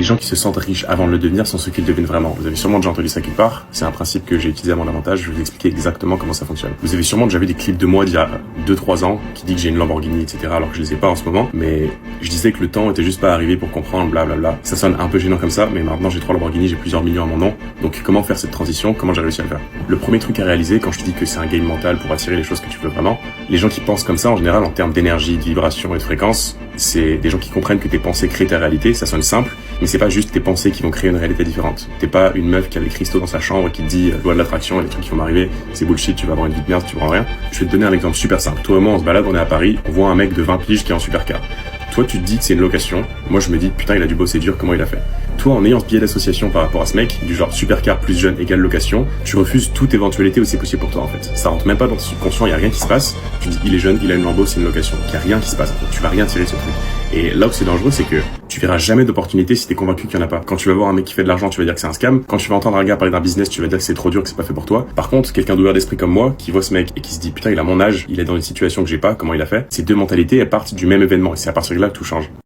gens qui se sentent riches avant de le devenir sont ceux qui le deviennent vraiment. Vous avez sûrement déjà entendu ça quelque part. C'est un principe que j'ai utilisé à mon avantage. Je vais vous expliquer exactement comment ça fonctionne. Vous avez sûrement déjà vu des clips de moi d'il y a 2-3 ans qui dit que j'ai une Lamborghini, etc. alors que je les ai pas en ce moment. Mais je disais que le temps était juste pas arrivé pour comprendre, blablabla. Ça sonne un peu gênant comme ça, mais maintenant j'ai 3 Lamborghini, j'ai plusieurs millions à mon nom. Donc comment faire cette transition? Comment j'ai réussi à le faire? Le premier truc à réaliser quand je te dis que c'est un game mental pour attirer les choses que tu veux vraiment, les gens qui pensent comme ça en général en termes d'énergie, de vibration et de fréquence, c'est des gens qui comprennent que tes pensées créent ta réalité. Ça sonne simple, mais c'est pas juste tes pensées qui vont créer une réalité différente. T'es pas une meuf qui a des cristaux dans sa chambre et qui te dit loi de l'attraction et les trucs qui vont m'arriver, c'est bullshit, tu vas avoir une vie de merde, tu prends rien. Je vais te donner un exemple super simple. Toi et moi on se balade, on est à Paris, on voit un mec de 20 piges qui est en supercar. Toi tu te dis que c'est une location, moi je me dis putain il a dû bosser dur, comment il a fait? Toi en ayant ce biais d'association par rapport à ce mec, du genre supercar plus jeune égale location, tu refuses toute éventualité où c'est possible pour toi en fait. Ça rentre même pas dans ton subconscient, il y a rien qui se passe, tu dis il est jeune, il a une Lambo, c'est une location, il y a rien qui se passe, donc tu vas rien tirer de ce truc. Et là où c'est dangereux, c'est que tu verras jamais d'opportunité si t'es convaincu qu'il y en a pas. Quand tu vas voir un mec qui fait de l'argent, tu vas dire que c'est un scam. Quand tu vas entendre un gars parler d'un business, tu vas dire que c'est trop dur, que c'est pas fait pour toi. Par contre, quelqu'un d'ouvert d'esprit comme moi, qui voit ce mec et qui se dit putain, il a mon âge, il est dans une situation que j'ai pas, comment il a fait? Ces deux mentalités, elles partent du même événement et c'est à partir de là que tout change.